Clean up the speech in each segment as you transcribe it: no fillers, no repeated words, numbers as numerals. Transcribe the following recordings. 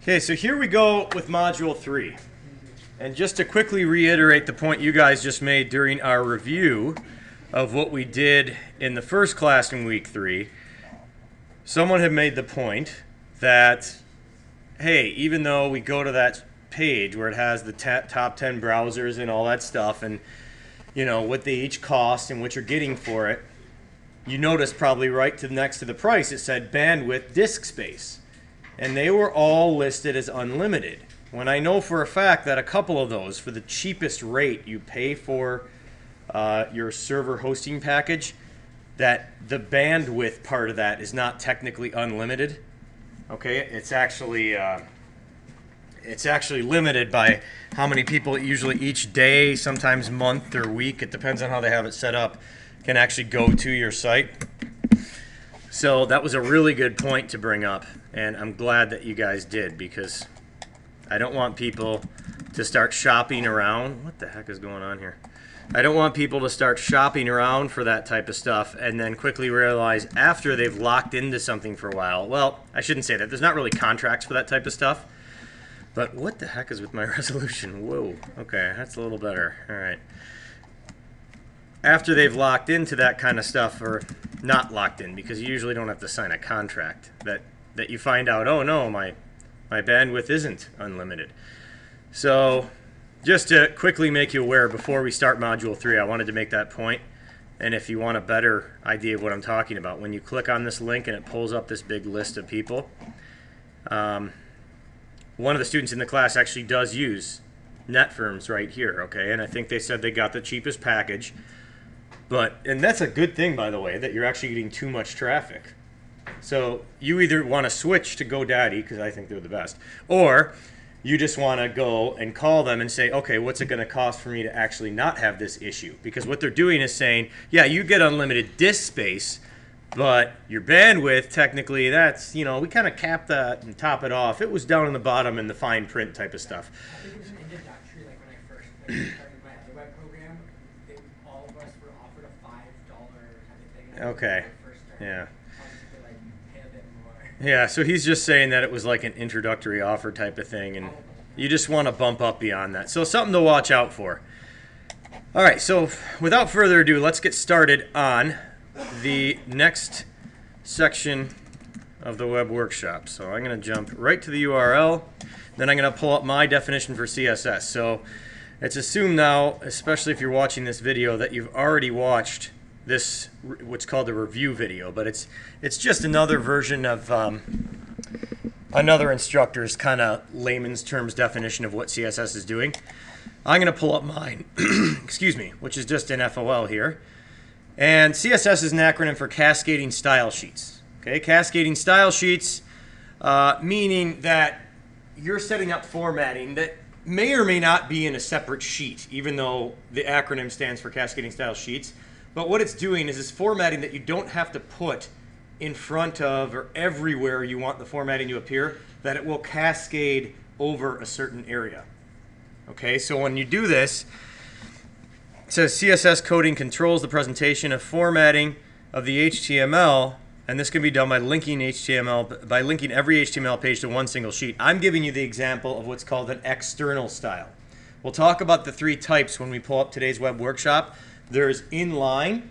Okay, so here we go with Module 3. And just to quickly reiterate the point you guys just made during our review of what we did in the first class in Week 3, someone had made the point that, hey, even though we go to that page where it has the top 10 browsers and all that stuff and, you know, what they each cost and what you're getting for it, you notice probably right to next to the price it said bandwidth disk space. And they were all listed as unlimited. When I know for a fact that a couple of those, for the cheapest rate you pay for your server hosting package, that the bandwidth part of that is not technically unlimited. Okay, it's actually limited by how many people usually each day, sometimes month or week, it depends on how they have it set up, can actually go to your site. So that was a really good point to bring up, and I'm glad that you guys did, because I don't want people to start shopping around. What the heck is going on here? I don't want people to start shopping around for that type of stuff and then quickly realize after they've locked into something for a while. Well, I shouldn't say that. There's not really contracts for that type of stuff. But what the heck is with my resolution? Whoa. Okay, that's a little better. All right. After they've locked into that kind of stuff, or not locked in, because you usually don't have to sign a contract, that you find out, oh no, my bandwidth isn't unlimited. So just to quickly make you aware before we start Module 3, I wanted to make that point. And if you want a better idea of what I'm talking about, when you click on this link and it pulls up this big list of people, one of the students in the class actually does use NetFirms right here, okay? And I think they said they got the cheapest package. And that's a good thing, by the way, that you're actually getting too much traffic. So you either want to switch to GoDaddy, because I think they're the best, or you just want to go and call them and say, okay, what's it going to cost for me to actually not have this issue? Because what they're doing is saying, yeah, you get unlimited disk space, but your bandwidth, technically, that's, you know, we kind of cap that and top it off. It was down in the bottom in the fine print type of stuff. I think it was an introductory, like when I first started my other web program, all of us were offered a $5 kind of thing. Okay, yeah. Obviously, like, pay a bit more. Yeah, so he's just saying that it was like an introductory offer type of thing, and you just want to bump up beyond that. So something to watch out for. All right, so without further ado, let's get started on the next section of the web workshop. So I'm going to jump right to the URL, then I'm going to pull up my definition for CSS. So it's assumed now, especially if you're watching this video, that you've already watched this, what's called the review video, but it's just another version of another instructor's kind of layman's terms definition of what CSS is doing. I'm going to pull up mine, excuse me, which is just an FOL here. And CSS is an acronym for Cascading Style Sheets. Okay, Cascading Style Sheets, meaning that you're setting up formatting that may or may not be in a separate sheet, even though the acronym stands for Cascading Style Sheets. But what it's doing is it's formatting that you don't have to put in front of or everywhere you want the formatting to appear, that it will cascade over a certain area. Okay, so when you do this, it says CSS coding controls the presentation of formatting of the HTML, and this can be done by linking HTML, by linking every HTML page to one single sheet. I'm giving you the example of what's called an external style. We'll talk about the three types when we pull up today's web workshop. There's inline,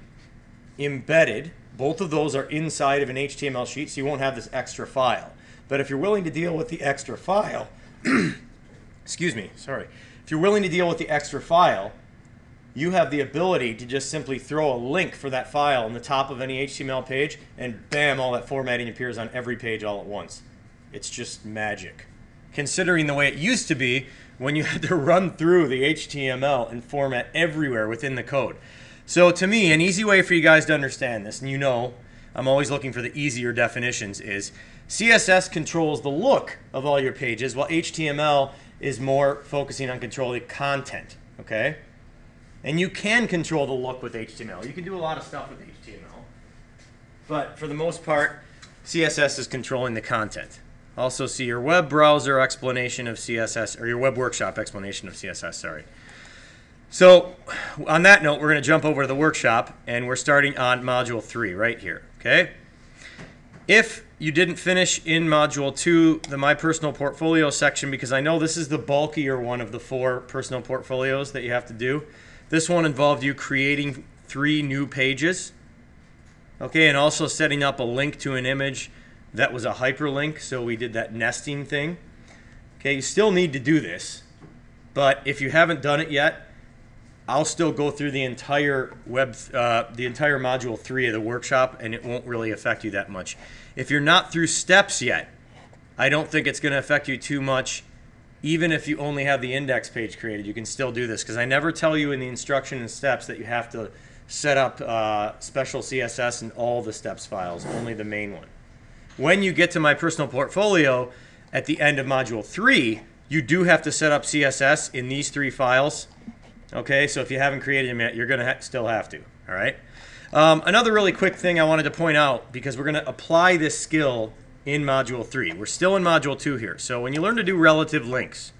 embedded. Both of those are inside of an HTML sheet, so you won't have this extra file. But if you're willing to deal with the extra file, excuse me, sorry. If you're willing to deal with the extra file, you have the ability to just simply throw a link for that file on the top of any HTML page, and bam, all that formatting appears on every page all at once. It's just magic. Considering the way it used to be when you had to run through the HTML and format everywhere within the code. So to me, an easy way for you guys to understand this, and you know I'm always looking for the easier definitions, is CSS controls the look of all your pages, while HTML is more focusing on controlling content, okay? And you can control the look with HTML. You can do a lot of stuff with HTML. But for the most part, CSS is controlling the content. Also see your web browser explanation of CSS, or your web workshop explanation of CSS, sorry. So on that note, we're going to jump over to the workshop, and we're starting on Module 3 right here, okay? If you didn't finish in Module 2 the My Personal Portfolio section, because I know this is the bulkier one of the 4 personal portfolios that you have to do. This one involved you creating 3 new pages, okay, and also setting up a link to an image that was a hyperlink, so we did that nesting thing. Okay, you still need to do this, but if you haven't done it yet, I'll still go through the entire Module 3 of the workshop, and it won't really affect you that much. If you're not through steps yet, I don't think it's going to affect you too much. Even if you only have the index page created, you can still do this, because I never tell you in the instruction and steps that you have to set up special CSS in all the steps files, only the main one. When you get to My Personal Portfolio at the end of Module 3, you do have to set up CSS in these 3 files. Okay, so if you haven't created them yet, you're going to still have to. All right. Another really quick thing I wanted to point out, because we're going to apply this skill in Module 3. We're still in Module 2 here. So when you learn to do relative links,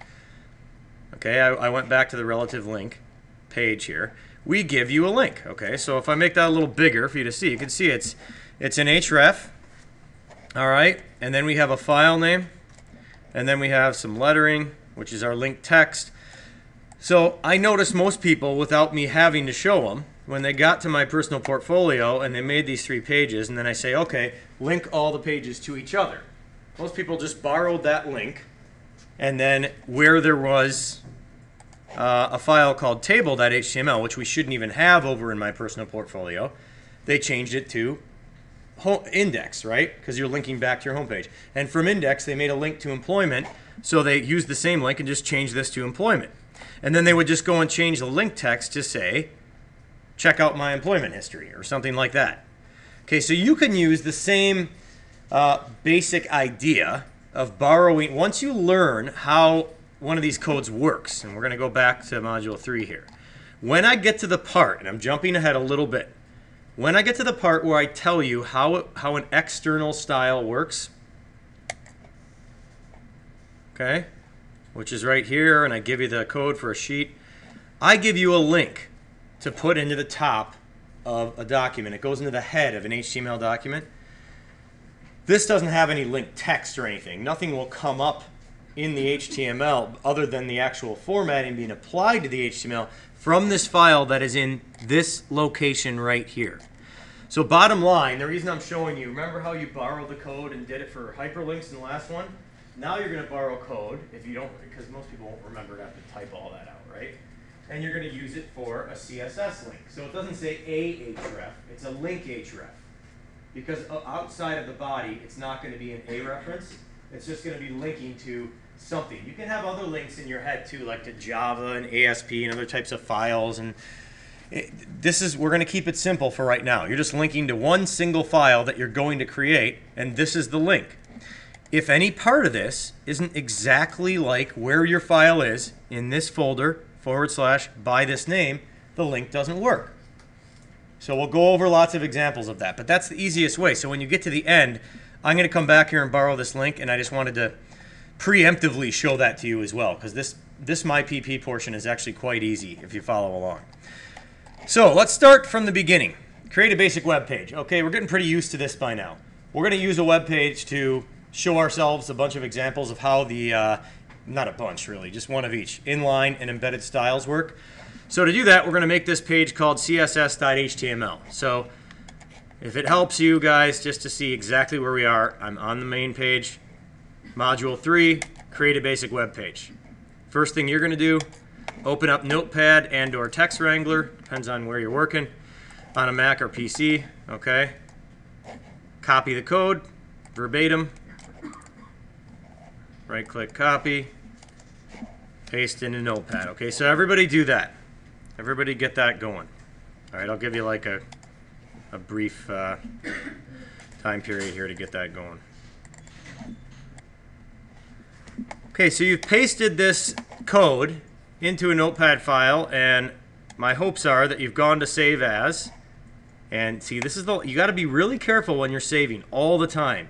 okay, I went back to the relative link page here. We give you a link. Okay, so if I make that a little bigger for you to see, you can see it's an href. All right, and then we have a file name, and then we have some lettering, which is our link text. So I noticed most people, without me having to show them, when they got to My Personal Portfolio and they made these 3 pages, and then I say, okay, link all the pages to each other. Most people just borrowed that link, and then where there was a file called table.html, which we shouldn't even have over in My Personal Portfolio, they changed it to index, right? Because you're linking back to your home page. And from index, they made a link to employment, so they used the same link and just changed this to employment. And then they would just go and change the link text to say, check out my employment history, or something like that. Okay, so you can use the same basic idea of borrowing. Once you learn how one of these codes works, and we're going to go back to Module 3 here. When I get to the part, and I'm jumping ahead a little bit, when I get to the part where I tell you how an external style works, okay, which is right here, and I give you the code for a sheet, I give you a link to put into the top of a document. It goes into the head of an HTML document. This doesn't have any link text or anything. Nothing will come up in the HTML other than the actual formatting being applied to the HTML from this file that is in this location right here. So bottom line, the reason I'm showing you, remember how you borrowed the code and did it for hyperlinks in the last one? Now you're going to borrow code, if you don't, because most people won't remember to have to type all that out, right? And you're going to use it for a CSS link. So it doesn't say a href, it's a link href. Because outside of the body, it's not going to be an a reference. It's just going to be linking to something. You can have other links in your head too, like to Java and ASP and other types of files. And we're going to keep it simple for right now. You're just linking to one single file that you're going to create, and this is the link. If any part of this isn't exactly like where your file is in this folder / by this name, the link doesn't work. So we'll go over lots of examples of that, but that's the easiest way. So when you get to the end, I'm going to come back here and borrow this link, and I just wanted to preemptively show that to you as well, because this My PP portion is actually quite easy if you follow along. So let's start from the beginning. Create a basic web page. Okay, we're getting pretty used to this by now. We're going to use a web page to show ourselves a bunch of examples of how the, not a bunch really, just one of each, inline and embedded styles work. So to do that, we're going to make this page called css.html. So if it helps you guys just to see exactly where we are, I'm on the main page, Module 3, create a basic web page. First thing you're going to do, open up Notepad and/or Text Wrangler, depends on where you're working, on a Mac or PC, okay? Copy the code, verbatim, right-click copy, paste into Notepad. Okay, so everybody do that. Everybody get that going. All right, I'll give you like a brief time period here to get that going. Okay, so you've pasted this code into a Notepad file, and my hopes are that you've gone to save as. And see, this is you got to be really careful when you're saving all the time.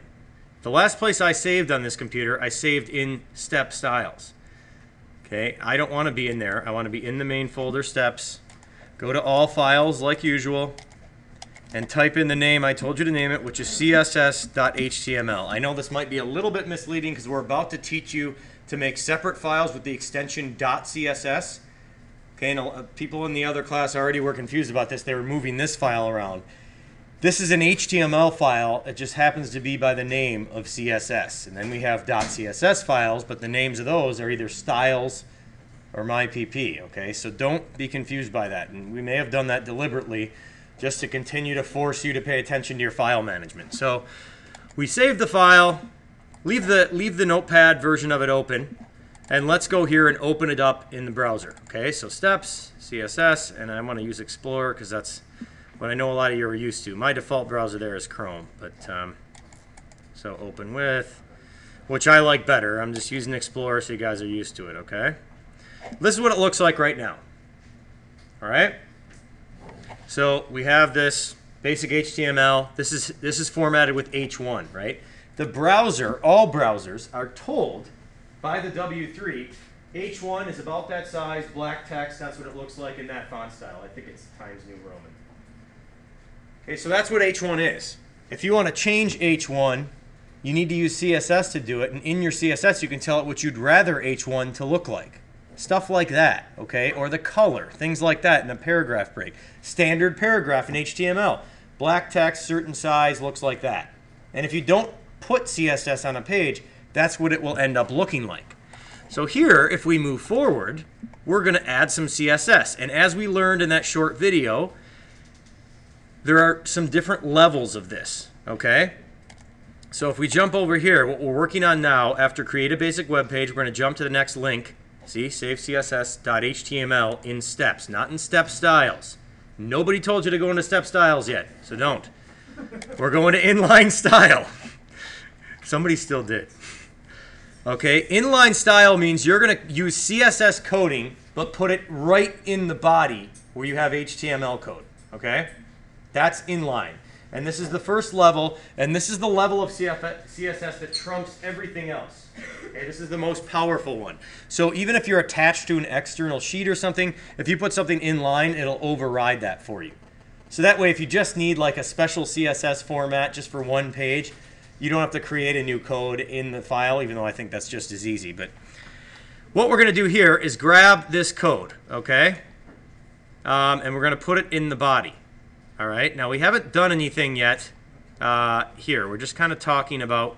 The last place I saved on this computer, I saved in step styles. Okay, I don't want to be in there. I want to be in the main folder, steps. Go to all files like usual. and type in the name I told you to name it, which is css.html. I know this might be a little bit misleading because we're about to teach you to make separate files with the extension .css. Okay, and people in the other class already were confused about this. They were moving this file around. This is an HTML file. It just happens to be by the name of CSS. And then we have .css files, but the names of those are either styles or mypp. Okay, so don't be confused by that. And we may have done that deliberately just to continue to force you to pay attention to your file management. So we save the file, leave the Notepad version of it open, and let's go here and open it up in the browser. Okay, so steps, CSS, and I want to use Explorer because that's what I know a lot of you are used to. My default browser there is Chrome, but so open with, which I like better. I'm just using Explorer so you guys are used to it, okay? This is what it looks like right now. All right? So we have this basic HTML. This is formatted with H1, right? The browser, all browsers, are told by the W3, H1 is about that size, black text, that's what it looks like in that font style. I think it's Times New Roman. Okay, so that's what H1 is. If you want to change H1, you need to use CSS to do it, and in your CSS you can tell it what you'd rather H1 to look like. Stuff like that, okay? Or the color, things like that in a paragraph break. Standard paragraph in HTML. Black text, certain size, looks like that. And if you don't put CSS on a page, that's what it will end up looking like. So here, if we move forward, we're going to add some CSS. And as we learned in that short video, there are some different levels of this, okay? So if we jump over here, what we're working on now, after create a basic web page, we're going to jump to the next link. See, save css.html in steps, not in step styles. Nobody told you to go into step styles yet, so don't. We're going to inline style. Somebody still did. Okay, inline style means you're going to use CSS coding, but put it right in the body where you have HTML code, okay? That's inline. And this is the first level, and this is the level of CSS that trumps everything else. Okay, this is the most powerful one. So even if you're attached to an external sheet or something, if you put something inline, it'll override that for you. So that way, if you just need like a special CSS format just for one page, you don't have to create a new code in the file, even though I think that's just as easy. But what we're going to do here is grab this code, okay? And we're going to put it in the body. All right, now we haven't done anything yet here. We're just kind of talking about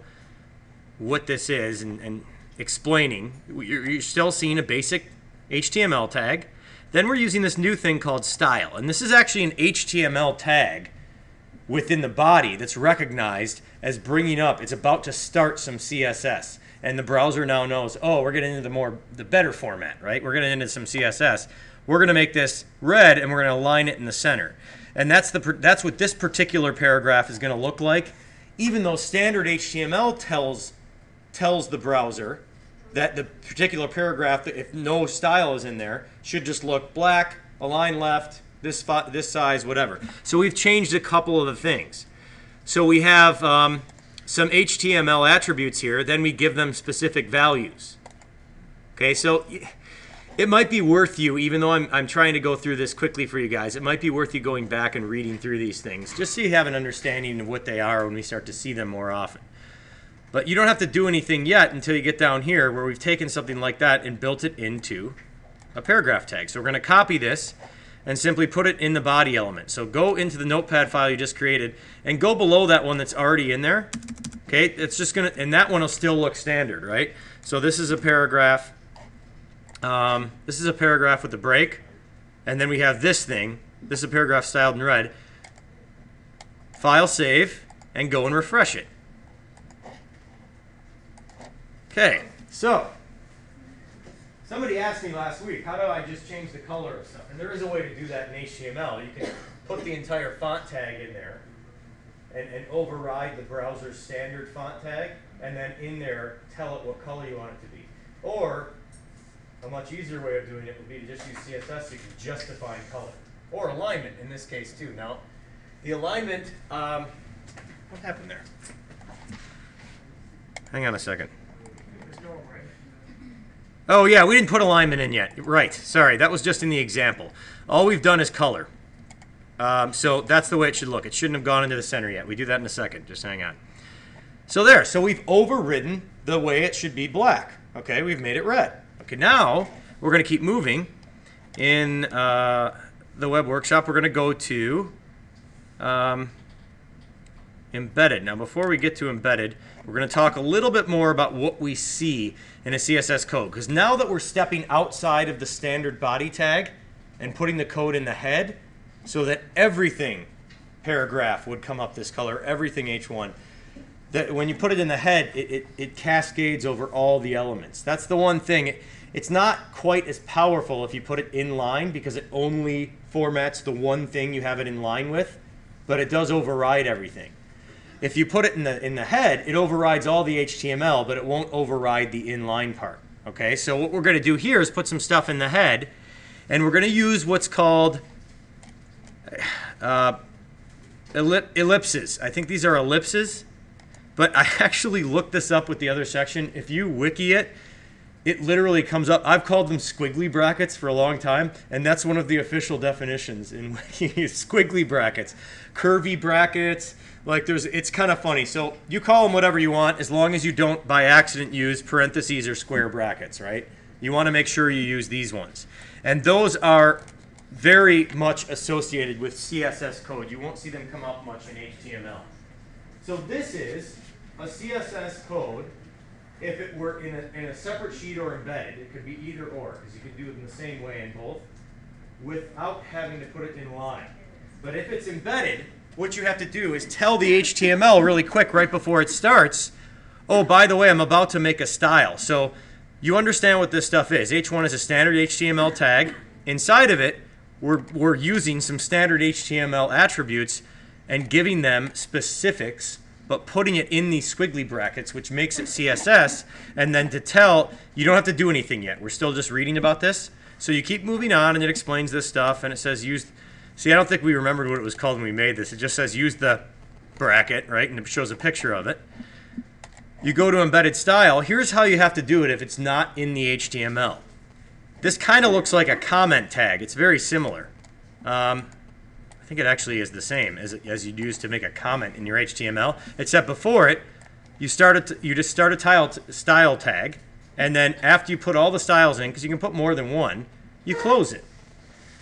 what this is and explaining. You're still seeing a basic HTML tag. Then we're using this new thing called style. And this is actually an HTML tag within the body that's recognized as bringing up. It's about to start some CSS. And the browser now knows, oh, we're getting into the better format, right? We're getting into some CSS. We're going to make this red, and we're going to align it in the center. And that's what this particular paragraph is going to look like, even though standard HTML tells the browser that the particular paragraph, if no style is in there, should just look black, align left, this size, whatever. So we've changed a couple of the things. So we have some HTML attributes here. Then we give them specific values. Okay, so it might be worth you, even though I'm trying to go through this quickly for you guys, it might be worth you going back and reading through these things, just so you have an understanding of what they are when we start to see them more often. But you don't have to do anything yet until you get down here where we've taken something like that and built it into a paragraph tag. So we're going to copy this and simply put it in the body element. So go into the notepad file you just created and go below that one that's already in there. Okay, it's just going to, and that one will still look standard, right? So this is a paragraph. This is a paragraph with a break, and then we have this thing. This is a paragraph styled in red. File save, and go and refresh it. Okay, so somebody asked me last week, how do I just change the color of stuff? And there is a way to do that in HTML. You can put the entire font tag in there and override the browser's standard font tag, and then in there tell it what color you want it to be. Or a much easier way of doing it would be to just use CSS so you can just define color. Or alignment in this case too. Now, the alignment, what happened there? Hang on a second. Oh yeah, we didn't put alignment in yet. Right, sorry, that was just in the example. All we've done is color. So that's the way it should look. It shouldn't have gone into the center yet. We do that in a second. Just hang on. So there. So we've overridden the way it should be black. Okay, we've made it red. Okay, now we're going to keep moving. In the web workshop, we're going to go to embedded. Now, before we get to embedded, we're going to talk a little bit more about what we see in a CSS code. Because now that we're stepping outside of the standard body tag and putting the code in the head so that everything paragraph would come up this color, everything H1, that when you put it in the head, it cascades over all the elements. That's the one thing. It's not quite as powerful if you put it in line because it only formats the one thing you have it in line with, but it does override everything. If you put it in the head, it overrides all the HTML, but it won't override the inline part. Okay, so what we're going to do here is put some stuff in the head, and we're going to use what's called ellipses. I think these are ellipses, but I actually looked this up with the other section. If you wiki it, it literally comes up. I've called them squiggly brackets for a long time, and that's one of the official definitions in wiki, squiggly brackets, curvy brackets. Like it's kind of funny. So you call them whatever you want as long as you don't by accident use parentheses or square brackets, right? You want to make sure you use these ones. And those are very much associated with CSS code. You won't see them come up much in HTML. So this is a CSS code. If it were in a separate sheet or embedded, it could be either or, because you could do it in the same way in both without having to put it in line. But if it's embedded, what you have to do is tell the HTML really quick right before it starts, oh, by the way, I'm about to make a style. So you understand what this stuff is. H1 is a standard HTML tag. Inside of it, we're using some standard HTML attributes and giving them specifics, but putting it in these squiggly brackets, which makes it CSS. And then to tell, you don't have to do anything yet. We're still just reading about this. So you keep moving on, and it explains this stuff, and it says use. See, I don't think we remembered what it was called when we made this. It just says use the bracket, right? And it shows a picture of it. You go to embedded style. Here's how you have to do it if it's not in the HTML. This kind of looks like a comment tag. It's very similar. I think it actually is the same as you'd use to make a comment in your HTML, except before it, you just start a style tag, and then after you put all the styles in, because you can put more than one, you close it.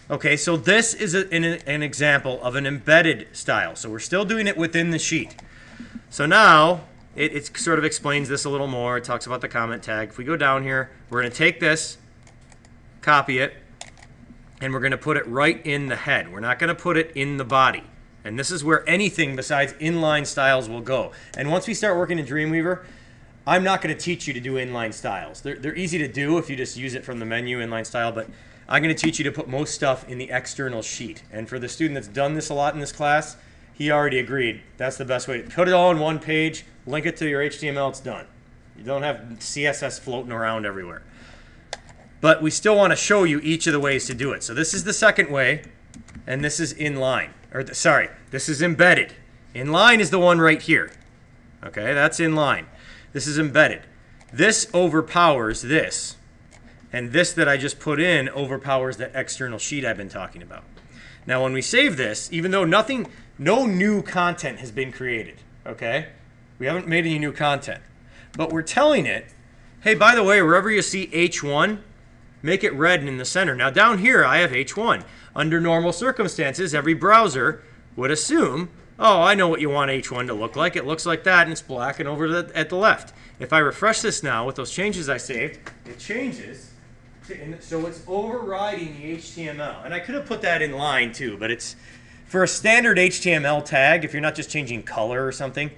Okay, so this is an example of an embedded style. So we're still doing it within the sheet. So now it sort of explains this a little more. It talks about the comment tag. If we go down here, we're going to take this, copy it, and we're going to put it right in the head. We're not going to put it in the body. And this is where anything besides inline styles will go. And once we start working in Dreamweaver, I'm not going to teach you to do inline styles. They're easy to do if you just use it from the menu, inline style, but I'm going to teach you to put most stuff in the external sheet. And for the student that's done this a lot in this class, he already agreed. That's the best way. Put it all in one page, link it to your HTML, it's done. You don't have CSS floating around everywhere. But we still want to show you each of the ways to do it. So this is the second way, and this is inline. Sorry, this is embedded. Inline is the one right here. Okay, that's inline. This is embedded. This overpowers this. And this that I just put in overpowers that external sheet I've been talking about. Now when we save this, even though no new content has been created, okay? We haven't made any new content. But we're telling it, hey, by the way, wherever you see H1, make it red and in the center. Now down here I have H1. Under normal circumstances, every browser would assume, oh, I know what you want H1 to look like. It looks like that, and it's black and over at the left. If I refresh this now with those changes I saved, it changes. So it's overriding the HTML. And I could have put that in line too, but it's for a standard HTML tag, if you're not just changing color or something,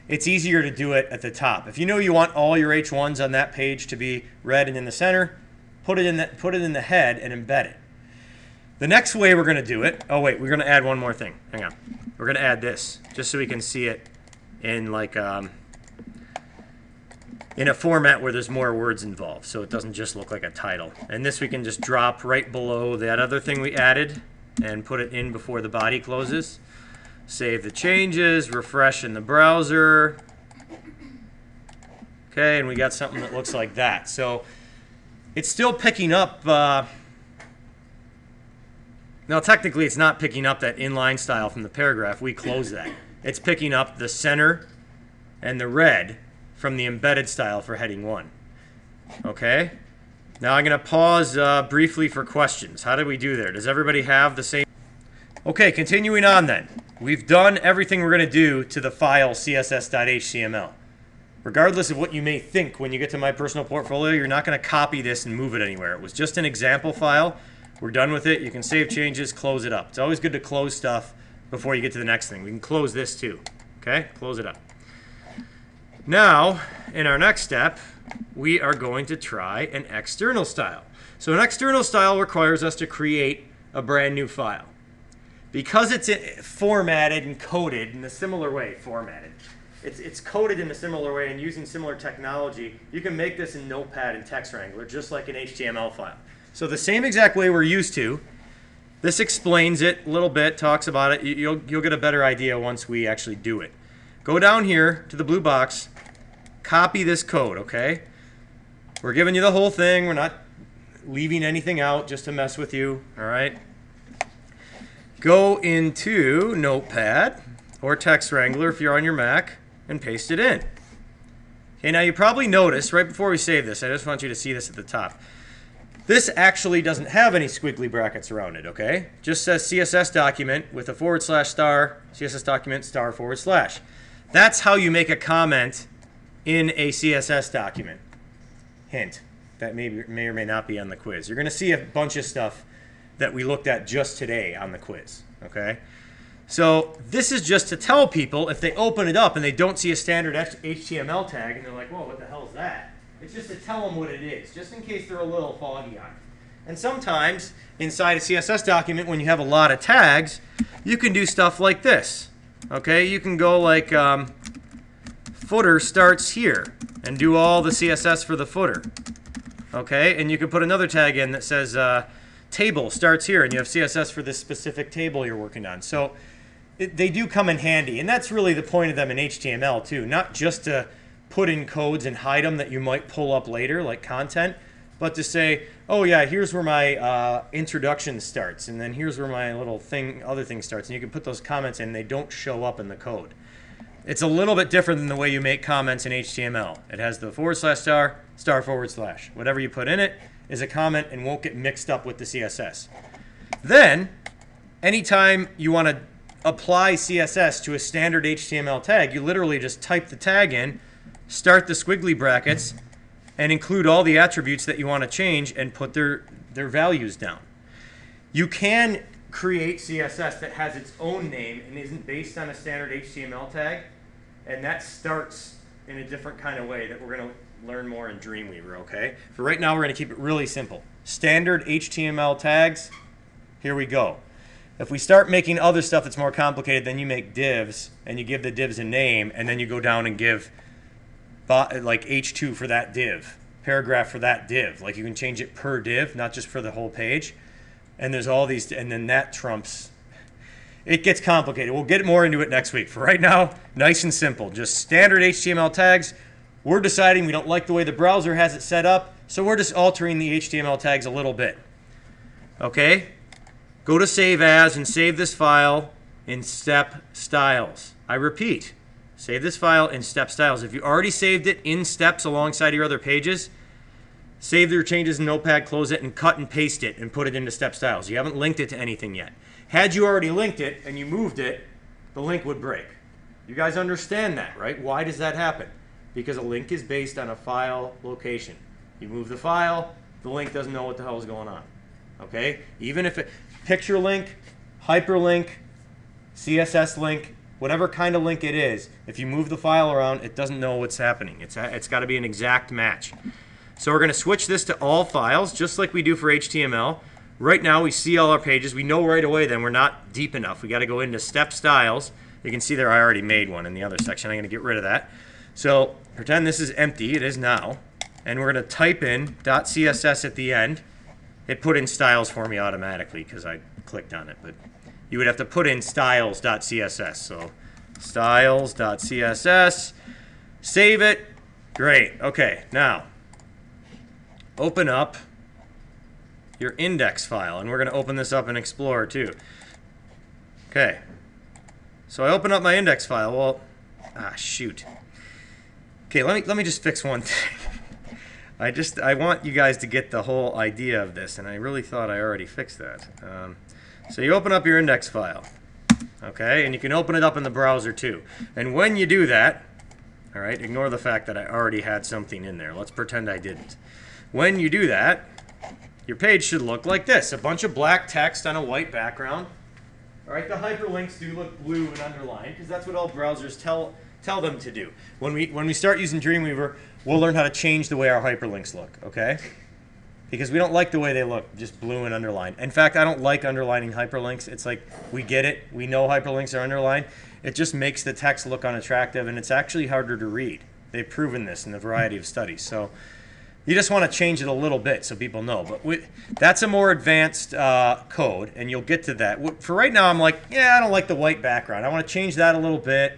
it's easier to do it at the top. If you know you want all your H1s on that page to be red and in the center, put it in the head and embed it. The next way we're going to do it, oh wait, we're going to add one more thing. Hang on. We're going to add this just so we can see it in like in a format where there's more words involved, so it doesn't just look like a title. And this we can just drop right below that other thing we added and put it in before the body closes. Save the changes, refresh in the browser. Okay, and we got something that looks like that. So it's still picking up Now, technically, it's not picking up that inline style from the paragraph. We close that. It's picking up the center and the red from the embedded style for heading 1. Okay? Now I'm going to pause briefly for questions. How did we do there? Does everybody have the same? Okay, continuing on then. We've done everything we're going to do to the file css.html. Regardless of what you may think when you get to My Personal Portfolio, you're not going to copy this and move it anywhere. It was just an example file. We're done with it. You can save changes, close it up. It's always good to close stuff before you get to the next thing. We can close this too. Okay? Close it up. Now, in our next step, we are going to try an external style. So an external style requires us to create a brand new file. Because it's formatted and coded in a similar way, it's coded in a similar way and using similar technology, you can make this in Notepad and Text Wrangler just like an HTML file. So the same exact way we're used to. This explains it a little bit, talks about it. You'll get a better idea once we actually do it. Go down here to the blue box, copy this code, okay? We're giving you the whole thing. We're not leaving anything out just to mess with you, all right? Go into Notepad or Text Wrangler if you're on your Mac and paste it in. Okay, now you probably noticed right before we save this, I just want you to see this at the top. This actually doesn't have any squiggly brackets around it, okay? Just says CSS document with a / star, CSS document */. That's how you make a comment in a CSS document. Hint, that may or may not be on the quiz. You're going to see a bunch of stuff that we looked at just today on the quiz, okay? So this is just to tell people if they open it up and they don't see a standard HTML tag and they're like, whoa, what the hell is that? It's just to tell them what it is, just in case they're a little foggy on it. And sometimes inside a CSS document, when you have a lot of tags, you can do stuff like this, okay? You can go like footer starts here and do all the CSS for the footer, okay? And you can put another tag in that says table starts here, and you have CSS for this specific table you're working on. So they do come in handy, and that's really the point of them in HTML too, not just to put in codes and hide them that you might pull up later, like content, but to say, oh yeah, here's where my introduction starts, and then here's where my little thing, other thing starts, and you can put those comments in, they don't show up in the code. It's a little bit different than the way you make comments in HTML. It has the / star, */. Whatever you put in it is a comment and won't get mixed up with the CSS. Then, anytime you want to apply CSS to a standard HTML tag, you literally just type the tag in, start the squiggly brackets, and include all the attributes that you want to change and put their values down. You can create CSS that has its own name and isn't based on a standard HTML tag, and that starts in a different kind of way that we're going to learn more in Dreamweaver, okay? For right now, we're going to keep it really simple. Standard HTML tags, here we go. If we start making other stuff that's more complicated, then you make divs, and you give the divs a name, and then you go down and give like H2 for that div, paragraph for that div. Like you can change it per div, not just for the whole page. And there's all these, and then that trumps. It gets complicated. We'll get more into it next week. For right now, nice and simple. Just standard HTML tags. We're deciding we don't like the way the browser has it set up, so we're just altering the HTML tags a little bit. Okay? Go to Save As and save this file in Step Styles. I repeat, save this file in Step Styles. If you already saved it in steps alongside your other pages, save your changes in Notepad, close it, and cut and paste it and put it into Step Styles. You haven't linked it to anything yet. Had you already linked it and you moved it, the link would break. You guys understand that, right? Why does that happen? Because a link is based on a file location. You move the file, the link doesn't know what the hell is going on. Okay? Even if it, picture link, hyperlink, CSS link, whatever kind of link it is, if you move the file around, it doesn't know what's happening. It's got to be an exact match. So we're going to switch this to all files, just like we do for HTML. Right now, we see all our pages. We know right away then we're not deep enough. We got to go into Step Styles. You can see there I already made one in the other section. I'm going to get rid of that. So pretend this is empty. It is now. And we're going to type in .css at the end. It put in styles for me automatically because I clicked on it. But you would have to put in styles.css. So styles.css. Save it. Great. Okay, now open up your index file. And we're going to open this up in Explorer too. Okay. So I open up my index file. Well, shoot. Okay, let me just fix one thing. I want you guys to get the whole idea of this, and I really thought I already fixed that. So you open up your index file, okay, and you can open it up in the browser too. And when you do that, all right, ignore the fact that I already had something in there. Let's pretend I didn't. When you do that, your page should look like this: a bunch of black text on a white background. All right, the hyperlinks do look blue and underlined because that's what all browsers tell them to do. When we start using Dreamweaver, we'll learn how to change the way our hyperlinks look, okay? Because we don't like the way they look, just blue and underlined. In fact, I don't like underlining hyperlinks. It's like, we get it, we know hyperlinks are underlined. It just makes the text look unattractive, and it's actually harder to read. They've proven this in a variety of studies. So you just want to change it a little bit so people know. But that's a more advanced code, and you'll get to that. For right now, I'm like, yeah, I don't like the white background. I want to change that a little bit.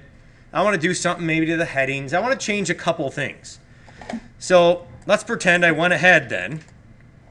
I want to do something maybe to the headings. I want to change a couple things. So let's pretend I went ahead then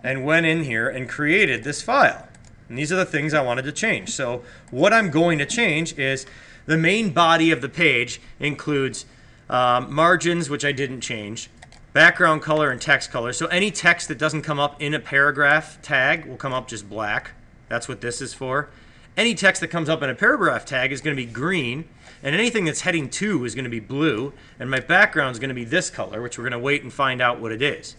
and went in here and created this file. And these are the things I wanted to change. So what I'm going to change is the main body of the page includes margins, which I didn't change, background color and text color. So any text that doesn't come up in a paragraph tag will come up just black. That's what this is for. Any text that comes up in a paragraph tag is going to be green, and anything that's heading 2 is going to be blue, and my background is going to be this color, which we're going to wait and find out what it is.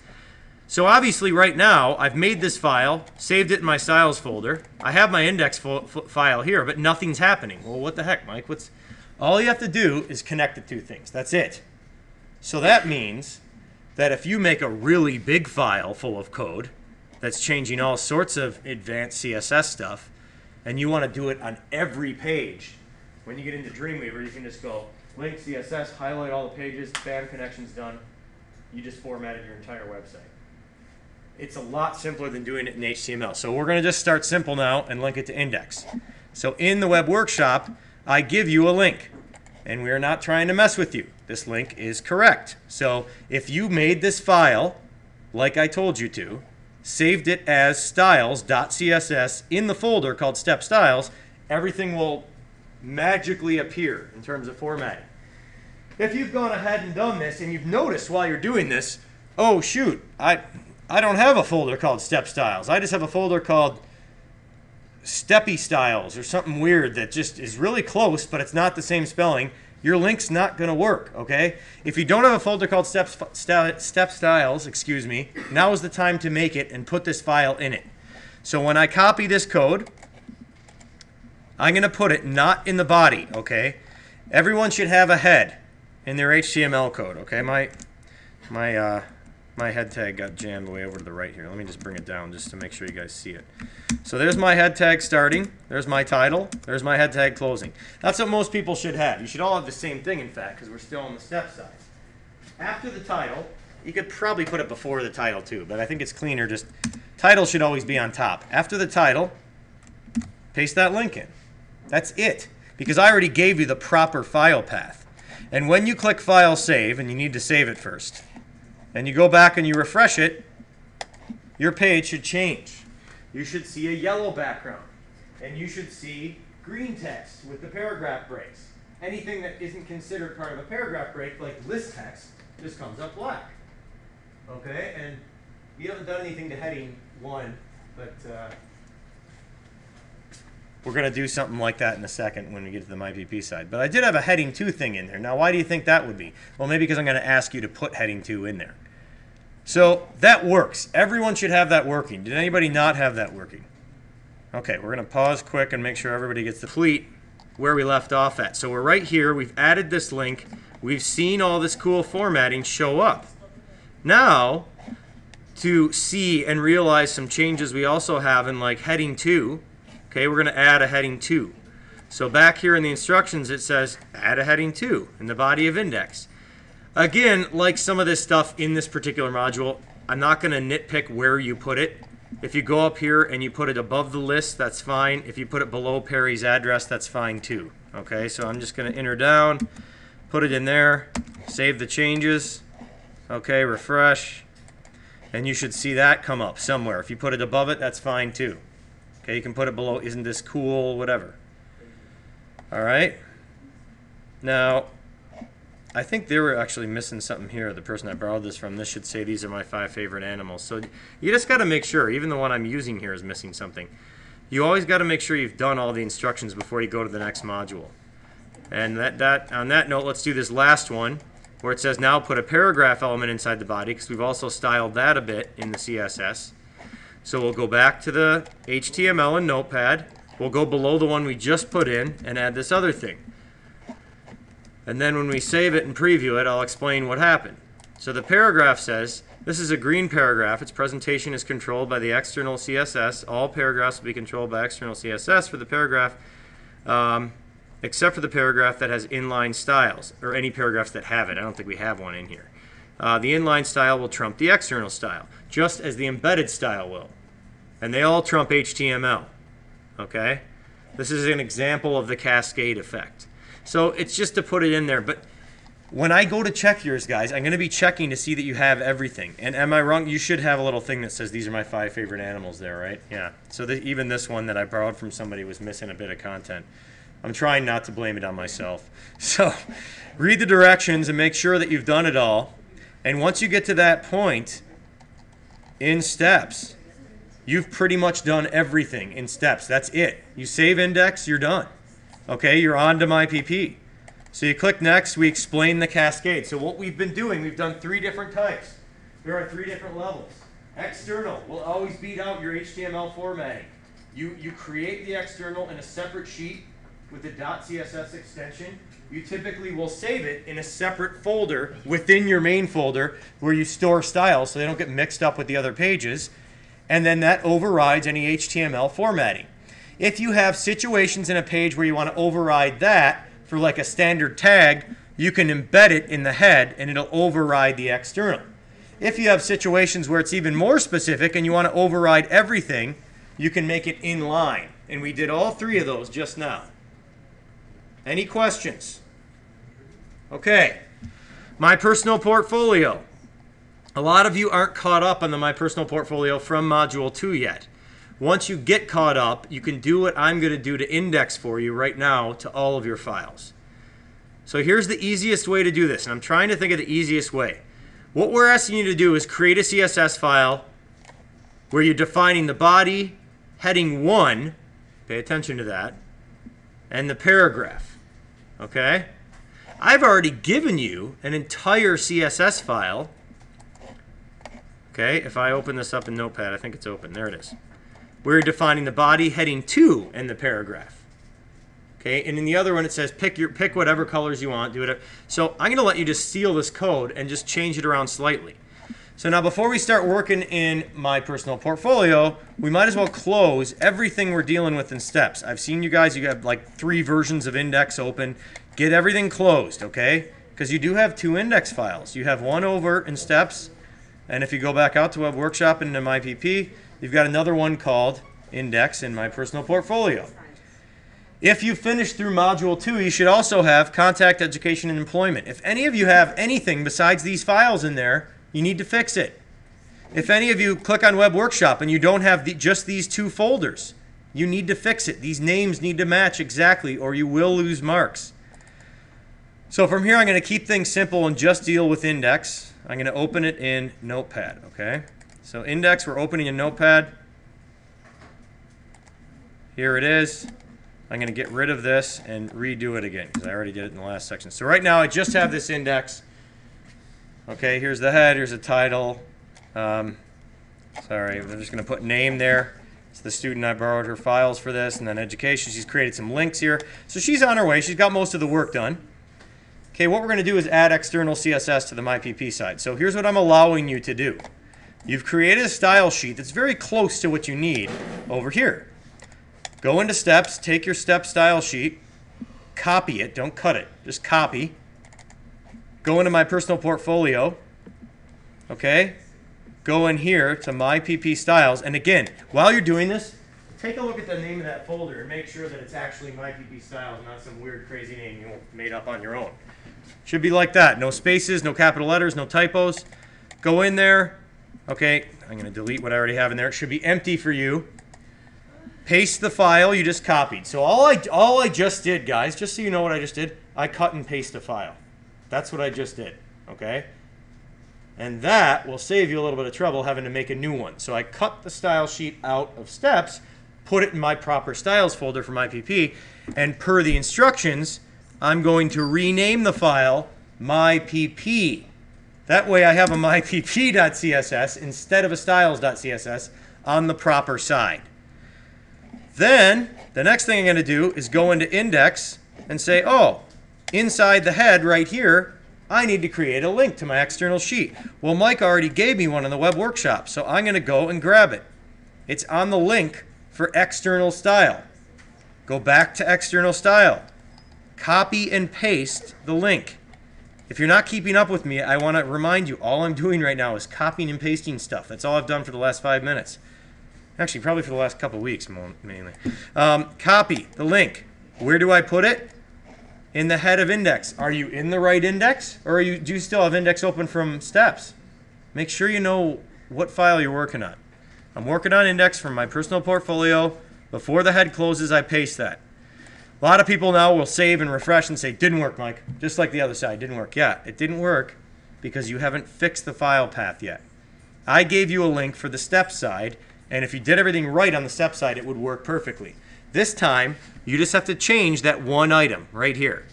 So obviously right now, I've made this file, saved it in my styles folder. I have my index file here, but nothing's happening. Well, what the heck, Mike? All you have to do is connect the two things. That's it. So that means that if you make a really big file full of code that's changing all sorts of advanced CSS stuff, and you want to do it on every page, when you get into Dreamweaver, you can just go link CSS, highlight all the pages, bam, connection's done. You just formatted your entire website. It's a lot simpler than doing it in HTML. So we're going to just start simple now and link it to index. So in the web workshop, I give you a link, and we are not trying to mess with you. This link is correct. So if you made this file like I told you to, saved it as styles.css in the folder called step styles, everything will magically appear in terms of formatting. If you've gone ahead and done this and you've noticed while you're doing this, oh shoot, I don't have a folder called step styles. I just have a folder called steppy styles or something weird that just is really close, but it's not the same spelling. Your link's not going to work, okay? If you don't have a folder called step styles, excuse me, now is the time to make it and put this file in it. So when I copy this code, I'm going to put it not in the body, okay? Everyone should have a head in their HTML code, okay? My head tag got jammed way over to the right here. Let me just bring it down just to make sure you guys see it. So there's my head tag starting. There's my title. There's my head tag closing. That's what most people should have. You should all have the same thing, in fact, because we're still on the step size. After the title, you could probably put it before the title too, but I think it's cleaner. Just title should always be on top. After the title, paste that link in. That's it, because I already gave you the proper file path. And when you click File Save, and you need to save it first, and you go back and you refresh it, your page should change. You should see a yellow background, and you should see green text with the paragraph breaks. Anything that isn't considered part of a paragraph break, like list text, just comes up black. Okay, and we haven't done anything to heading 1, but we're going to do something like that in a second when we get to the MyPP side. But I did have a heading 2 thing in there. Now, why do you think that would be? Well, maybe because I'm going to ask you to put heading 2 in there. So that works. Everyone should have that working. Did anybody not have that working? Okay, we're going to pause quick and make sure everybody gets the complete where we left off at. So we're right here. We've added this link. We've seen all this cool formatting show up. Now, to see and realize some changes we also have in like heading 2, okay, we're going to add a heading 2. So back here in the instructions it says add a heading 2 in the body of index. Again, like some of this stuff in this particular module, I'm not going to nitpick where you put it. If you go up here and you put it above the list, that's fine. If you put it below Perry's address, that's fine too. Okay, so I'm just going to enter down, put it in there, save the changes. Okay, refresh. And you should see that come up somewhere. If you put it above it, that's fine too. Okay, you can put it below, isn't this cool, whatever. All right. Now, I think they were actually missing something here. The person I borrowed this from, this should say these are my 5 favorite animals. So you just got to make sure, even the one I'm using here is missing something. You always got to make sure you've done all the instructions before you go to the next module. And on that note, let's do this last one, where it says now put a paragraph element inside the body, because we've also styled that a bit in the CSS. So we'll go back to the HTML in Notepad. We'll go below the one we just put in and add this other thing. And then when we save it and preview it, I'll explain what happened. So the paragraph says, this is a green paragraph. Its presentation is controlled by the external CSS. All paragraphs will be controlled by external CSS for the paragraph, except for the paragraph that has inline styles, or any paragraphs that have it. I don't think we have one in here. The inline style will trump the external style, just as the embedded style will. And they all trump HTML. Okay? This is an example of the cascade effect. So it's just to put it in there. But when I go to check yours, guys, I'm going to be checking to see that you have everything. And am I wrong? You should have a little thing that says these are my 5 favorite animals there, right? Yeah. So even this one that I borrowed from somebody was missing a bit of content. I'm trying not to blame it on myself. So read the directions and make sure that you've done it all. And once you get to that point in steps, you've pretty much done everything in steps. That's it. You save index, you're done. Okay, you're on to MyPP. So you click next, we explain the cascade. So what we've been doing, we've done 3 different types. There are 3 different levels. External will always beat out your HTML formatting. You create the external in a separate sheet with the .css extension. You typically will save it in a separate folder within your main folder where you store styles so they don't get mixed up with the other pages. And then that overrides any HTML formatting. If you have situations in a page where you want to override that for like a standard tag, you can embed it in the head and it'll override the external. If you have situations where it's even more specific and you want to override everything, you can make it inline. And we did all 3 of those just now. Any questions? Okay. My personal portfolio. A lot of you aren't caught up on the My Personal Portfolio from Module 2 yet. Once you get caught up, you can do what I'm going to do to index for you right now to all of your files. So here's the easiest way to do this, and I'm trying to think of the easiest way. What we're asking you to do is create a CSS file where you're defining the body, heading 1, pay attention to that, and the paragraph. Okay? I've already given you an entire CSS file. Okay, if I open this up in Notepad, I think it's open. There it is. We're defining the body, heading 2, and the paragraph. Okay, and in the other one it says pick whatever colors you want, do whatever. So I'm going to let you just steal this code and just change it around slightly. So now before we start working in My Personal Portfolio, we might as well close everything we're dealing with in steps. I've seen you guys, you have like 3 versions of index open. Get everything closed, okay? Because you do have 2 index files. You have one over in steps, and if you go back out to Web Workshop and into MyPP, you've got another one called index in My Personal Portfolio. If you finish through Module 2, you should also have Contact, Education, and Employment. If any of you have anything besides these files in there, you need to fix it. If any of you click on Web Workshop and you don't have just these 2 folders, you need to fix it. These names need to match exactly or you will lose marks. So from here, I'm going to keep things simple and just deal with index. I'm going to open it in Notepad, okay? So index, we're opening in Notepad. Here it is. I'm going to get rid of this and redo it again because I already did it in the last section. So right now, I just have this index. Okay, here's the head, here's the title. Sorry, we're just going to put name there. It's the student. I borrowed her files for this, and then education. She's created some links here. So she's on her way. She's got most of the work done. Okay, what we're going to do is add external CSS to the MyPP side. So here's what I'm allowing you to do. You've created a style sheet that's very close to what you need over here. Go into steps, take your step style sheet, copy it, don't cut it, just copy. Go into My Personal Portfolio, okay? Go in here to MyPP Styles, and again, while you're doing this, take a look at the name of that folder and make sure that it's actually MyPP Styles, not some weird crazy name you made up on your own. Should be like that, no spaces, no capital letters, no typos. Go in there, Okay, I'm going to delete what I already have in there. It should be empty for you. Paste the file you just copied. So all I just did, guys, just so you know what I just did, I cut and paste a file. That's what I just did, okay? And that will save you a little bit of trouble having to make a new one. So I cut the style sheet out of steps, put it in my proper styles folder for my PP, and per the instructions, I'm going to rename the file mypp. That way I have a mypp.css instead of a styles.css on the proper side. Then the next thing I'm going to do is go into index and say, oh, inside the head right here, I need to create a link to my external sheet. Well, Mike already gave me one in the web workshop, so I'm going to go and grab it. It's on the link for external style. Go back to external style. Copy and paste the link. If you're not keeping up with me, I want to remind you, all I'm doing right now is copying and pasting stuff. That's all I've done for the last 5 minutes. Actually, probably for the last couple weeks, mainly. Copy the link. Where do I put it? In the head of index. Are you in the right index? Or do you still have index open from steps? Make sure you know what file you're working on. I'm working on index from my personal portfolio. Before the head closes, I paste that. A lot of people now will save and refresh and say, didn't work, Mike. Just like the other side, didn't work. Yeah, it didn't work because you haven't fixed the file path yet. I gave you a link for the step side, and if you did everything right on the step side, it would work perfectly. This time, you just have to change that one item right here.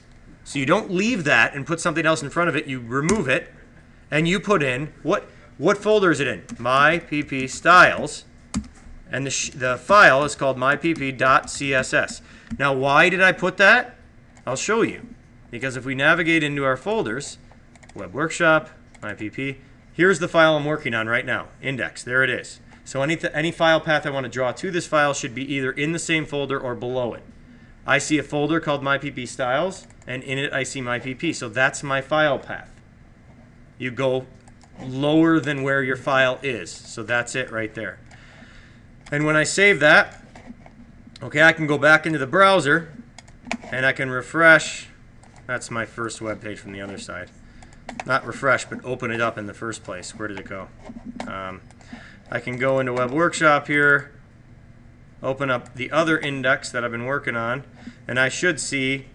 So you don't leave that and put something else in front of it. You remove it, and you put in, what folder is it in? mypp styles, and the file is called mypp.css. Now, why did I put that? I'll show you. Because if we navigate into our folders, Web Workshop, mypp, here's the file I'm working on right now, index. There it is. So any file path I want to draw to this file should be either in the same folder or below it. I see a folder called mypp styles, and in it I see mypp. So that's my file path. You go lower than where your file is. So that's it right there. And when I save that, okay, I can go back into the browser and I can refresh. That's my first web page from the other side. Not refresh, but open it up in the first place. Where did it go? I can go into Web Workshop here, open up the other index that I've been working on, and I should see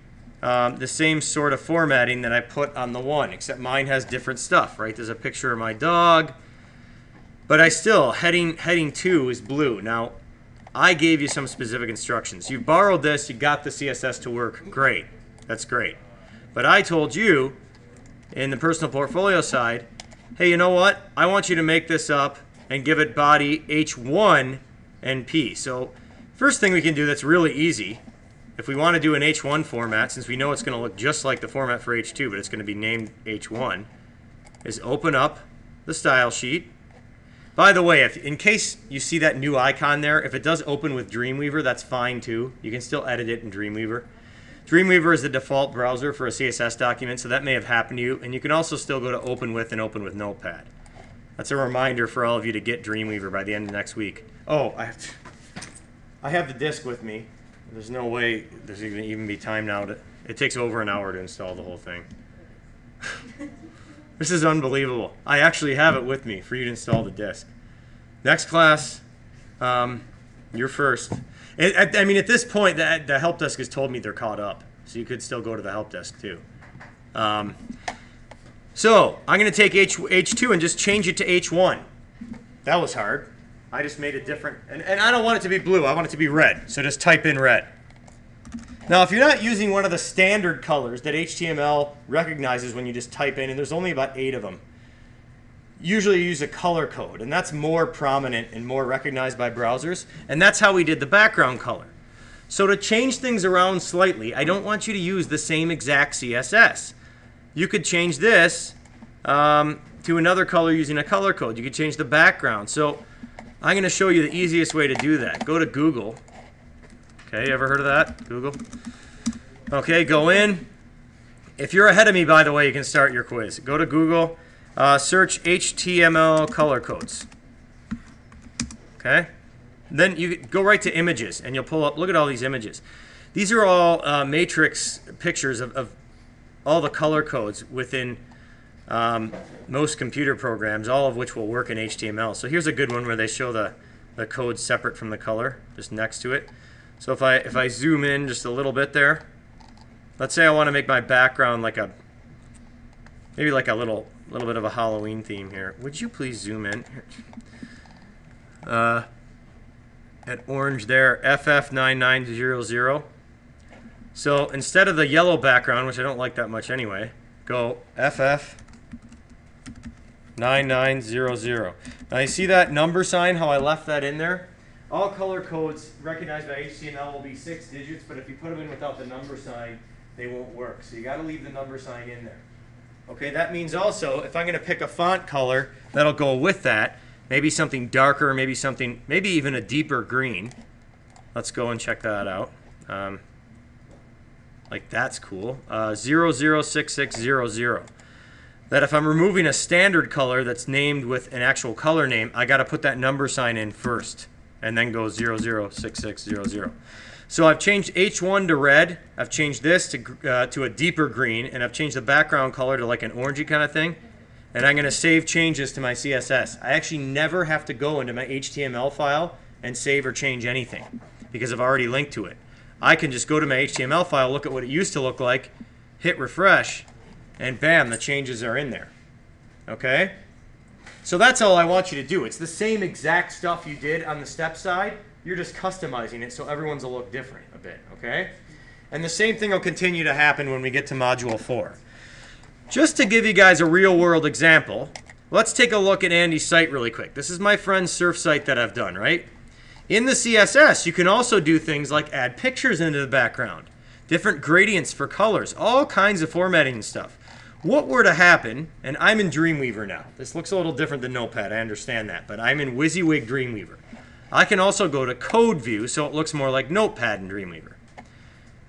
the same sort of formatting that I put on the one, except mine has different stuff, right? There's a picture of my dog, but I still, heading 2 is blue. Now, I gave you some specific instructions. You borrowed this, you got the CSS to work, great. That's great. But I told you, in the personal portfolio side, hey, you know what? I want you to make this up and give it body H1 and P. So first thing we can do that's really easy, if we want to do an H1 format, since we know it's going to look just like the format for H2, but it's going to be named H1, is open up the style sheet. By the way, in case you see that new icon there, if it does open with Dreamweaver, that's fine too. You can still edit it in Dreamweaver. Dreamweaver is the default browser for a CSS document, so that may have happened to you. And you can also still go to Open With and Open with Notepad. That's a reminder for all of you to get Dreamweaver by the end of next week. Oh, I have the disk with me. There's no way there's going to even be time now. It takes over an hour to install the whole thing. This is unbelievable. I actually have it with me for you to install the disk. Next class, you're first. I mean, at this point, the help desk has told me they're caught up. So you could still go to the help desk too. So I'm going to take H2 and just change it to H1. That was hard. I just made it different. And I don't want it to be blue. I want it to be red. So just type in red. Now, if you're not using one of the standard colors that HTML recognizes when you just type in, and there's only about 8 of them, usually you use a color code. And that's more prominent and more recognized by browsers. And that's how we did the background color. So to change things around slightly, I don't want you to use the same exact CSS. You could change this to another color using a color code. You could change the background. So I'm going to show you the easiest way to do that. Go to Google. Okay, ever heard of that? Google. Okay, go in. If you're ahead of me, by the way, you can start your quiz. Go to Google, search HTML color codes. Okay? Then you go right to images, and you'll pull up, look at all these images. These are all matrix pictures of all the color codes within most computer programs, all of which will work in HTML. So here's a good one where they show the code separate from the color, just next to it. So if I zoom in just a little bit there, let's say I want to make my background like maybe like a little bit of a Halloween theme here. Would you please zoom in? At orange there, FF9900. So instead of the yellow background, which I don't like that much anyway, go FF9900. Now you see that number sign, how I left that in there? All color codes recognized by HTML will be 6 digits, but if you put them in without the number sign, they won't work. So you got to leave the number sign in there. Okay, that means also if I'm going to pick a font color that'll go with that, maybe something darker, maybe even a deeper green. Let's go and check that out. Like that's cool. 006600. That if I'm removing a standard color that's named with an actual color name, I got to put that number sign in first and then go 006600. So I've changed H1 to red. I've changed this to a deeper green, and I've changed the background color to like an orangey kind of thing. And I'm going to save changes to my CSS. I actually never have to go into my HTML file and save or change anything because I've already linked to it. I can just go to my HTML file, look at what it used to look like, hit refresh, and bam, the changes are in there. Okay? So that's all I want you to do. It's the same exact stuff you did on the step side. You're just customizing it so everyone's will look different a bit. Okay? And the same thing will continue to happen when we get to Module 4. Just to give you guys a real-world example, let's take a look at Andy's site really quick. This is my friend's surf site that I've done, right? In the CSS, you can also do things like add pictures into the background, different gradients for colors, all kinds of formatting and stuff. What were to happen, and I'm in Dreamweaver now. This looks a little different than Notepad, I understand that, but I'm in WYSIWYG Dreamweaver. I can also go to Code View so it looks more like Notepad in Dreamweaver.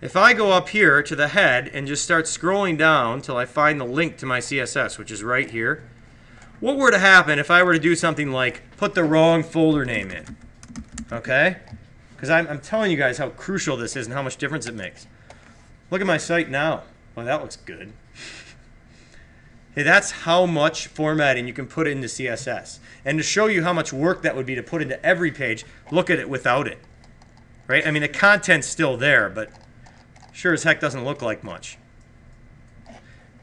If I go up here to the head and just start scrolling down till I find the link to my CSS, which is right here, what were to happen if I were to do something like put the wrong folder name in? Okay? Because I'm telling you guys how crucial this is and how much difference it makes. Look at my site now. Well, that looks good. Hey, that's how much formatting you can put into CSS. And to show you how much work that would be to put into every page, look at it without it. Right? I mean, the content's still there, but sure as heck doesn't look like much.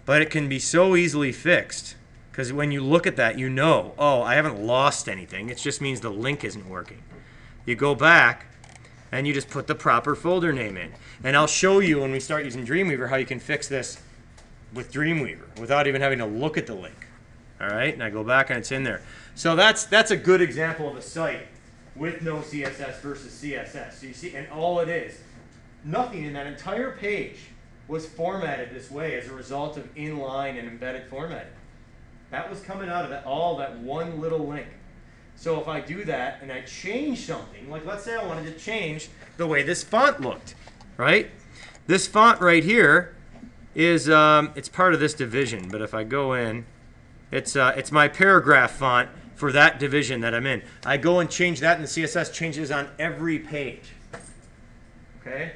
But it can be so easily fixed. Because when you look at that, you know, oh, I haven't lost anything. It just means the link isn't working. You go back, and you just put the proper folder name in. And I'll show you when we start using Dreamweaver how you can fix this with Dreamweaver without even having to look at the link. All right? And I go back, and it's in there. So that's a good example of a site with no CSS versus CSS. So you see, and all it is, nothing in that entire page was formatted this way as a result of inline and embedded formatting. That was coming out of that one little link. So if I do that and I change something, like let's say I wanted to change the way this font looked, right? This font right here is it's part of this division, but if I go in, it's my paragraph font for that division that I'm in. I go and change that, and the CSS changes on every page. Okay?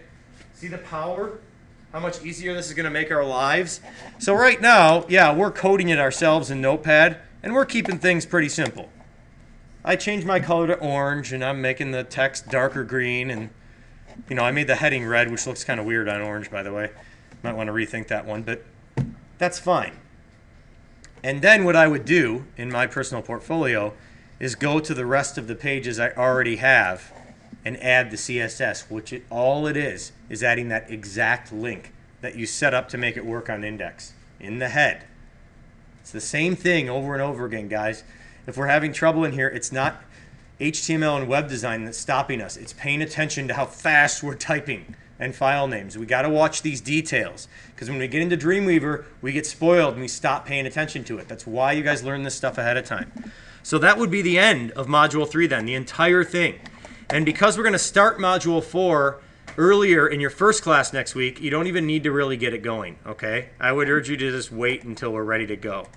See the power? How much easier this is going to make our lives? So right now, yeah, we're coding it ourselves in Notepad, and we're keeping things pretty simple. I changed my color to orange, and I'm making the text darker green, and you know, I made the heading red, which looks kind of weird on orange, by the way. Might want to rethink that one, but that's fine. And then what I would do in my personal portfolio is go to the rest of the pages I already have and add the CSS, which all it is adding that exact link that you set up to make it work on index in the head. It's the same thing over and over again, guys. If we're having trouble in here, it's not HTML and web design that's stopping us. It's paying attention to how fast we're typing and file names. We got to watch these details, because when we get into Dreamweaver, we get spoiled and we stop paying attention to it. That's why you guys learn this stuff ahead of time. So that would be the end of Module 3 then, the entire thing. And because we're going to start Module 4 earlier in your first class next week, you don't even need to really get it going, okay? I would urge you to just wait until we're ready to go.